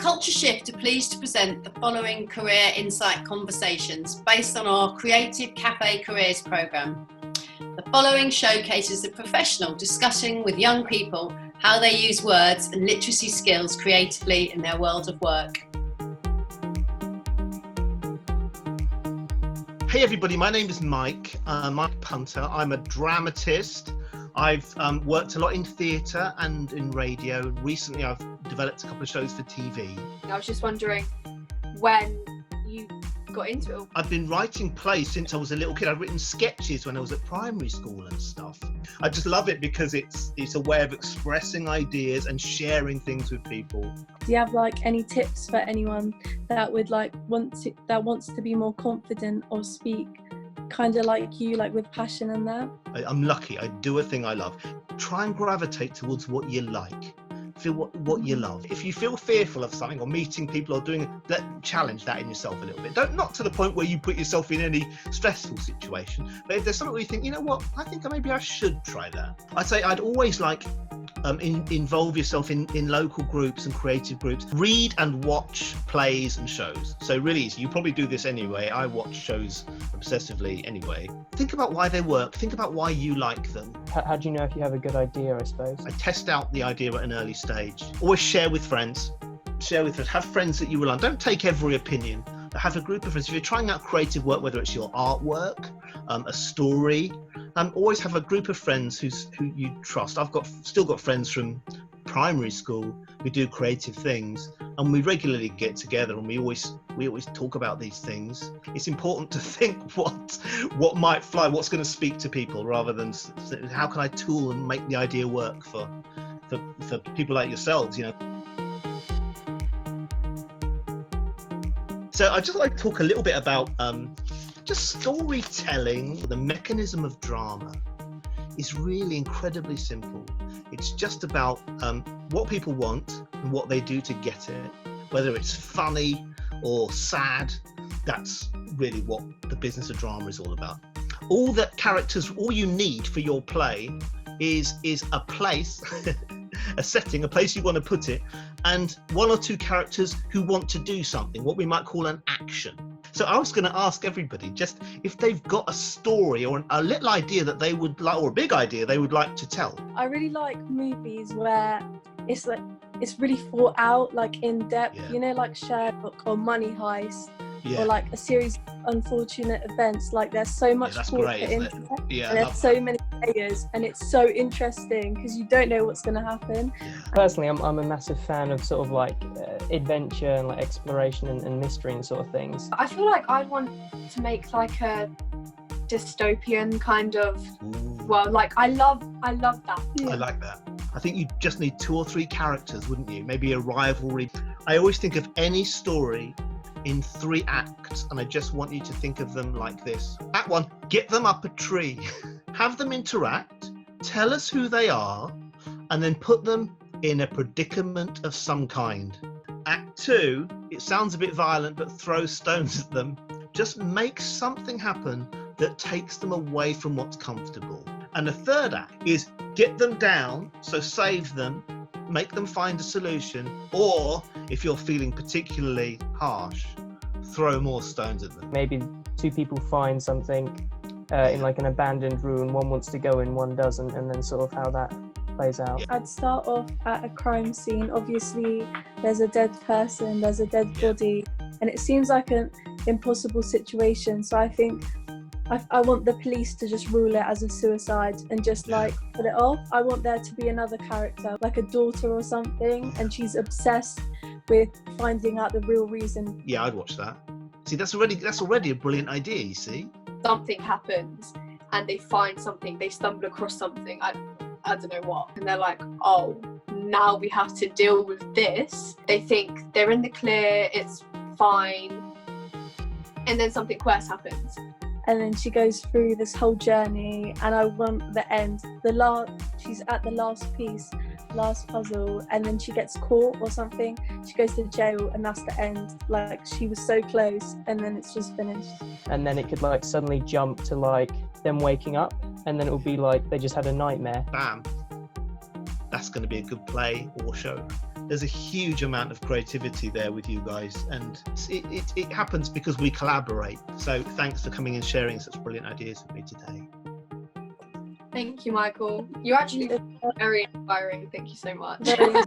Culture Shift are pleased to present the following career insight conversations based on our Creative Café Careers programme. The following showcases a professional discussing with young people how they use words and literacy skills creatively in their world of work. Hey everybody, my name is Mike Punter. I'm a dramatist. I've worked a lot in theatre and in radio. Recently I've developed a couple of shows for TV. I was just wondering when you got into it. I've been writing plays since I was a little kid. I've written sketches when I was at primary school and stuff. I just love it because it's a way of expressing ideas and sharing things with people. Do you have any tips for anyone that would wants to be more confident or speak kind of like you, with passion and that? I'm lucky. I do a thing I love. Try and gravitate towards what you like. Feel what you love. If you feel fearful of something or meeting people or doing that, challenge that in yourself a little bit. Not to the point where you put yourself in any stressful situation, but if there's something where you think, you know what, I think maybe I should try that. I'd say I'd always involve yourself in local groups and creative groups. Read and watch plays and shows. So really easy. You probably do this anyway. I watch shows obsessively anyway. Think about why they work. Think about why you like them. How do you know if you have a good idea, I suppose? I test out the idea at an early stage. Always share with friends. Have friends that you rely on. Don't take every opinion. Have a group of friends. If you're trying out creative work, whether it's your artwork, a story, always have a group of friends who you trust. I've still got friends from primary school who do creative things, and we regularly get together and we always talk about these things. It's important to think what might fly, what's going to speak to people, rather than how can I tool and make the idea work for people like yourselves, So I'd just like to talk a little bit about just storytelling. The mechanism of drama is really incredibly simple. It's just about what people want and what they do to get it. Whether it's funny or sad, that's really what the business of drama is all about. All you need for your play is a place, a setting, a place you want to put it, and one or two characters who want to do something, what we might call an action. So I was going to ask everybody just if they've got a story or a little idea that they would like, or a big idea they would like to tell. I really like movies where it's really thought out, in depth, like Sherlock or Money Heist, or a series of unfortunate events. There's so much thought put into it, and there's so many layers, and it's so interesting because you don't know what's going to happen. Personally, I'm a massive fan of sort of adventure and exploration and mystery and sort of things. I feel like I'd want to make a dystopian kind of world. I love that. I like that. I think you just need 2 or 3 characters, wouldn't you? Maybe a rivalry. I always think of any story in 3 acts, and I just want you to think of them like this. Act 1, get them up a tree. Have them interact, tell us who they are, and then put them in a predicament of some kind. Act 2, it sounds a bit violent, but throw stones at them. Just make something happen that takes them away from what's comfortable. And the 3rd act is get them down, so save them, make them find a solution, or if you're feeling particularly harsh, throw more stones at them. Maybe 2 people find something in an abandoned ruin, one wants to go in, one doesn't, and then sort of how that plays out. I'd start off at a crime scene. Obviously there's a dead person, there's a dead body, and it seems like an impossible situation, so I think I want the police to just rule it as a suicide and just put it off. I want there to be another character, like a daughter or something, and she's obsessed with finding out the real reason. Yeah, I'd watch that. See, that's already a brilliant idea, you see. Something happens and they find something, they stumble across something, I don't know what, and they're like, oh, now we have to deal with this. They think they're in the clear, it's fine, and then something worse happens. And then she goes through this whole journey, and I want the end. She's at the last piece, last puzzle, and then she gets caught or something. She goes to jail, and that's the end. She was so close, and then it's just finished. And then it could suddenly jump to them waking up, and then it will be they just had a nightmare. Bam. That's going to be a good play or show. There's a huge amount of creativity there with you guys, and it happens because we collaborate. So thanks for coming and sharing such brilliant ideas with me today. Thank you, Michael. You're actually very inspiring. Thank you so much. Very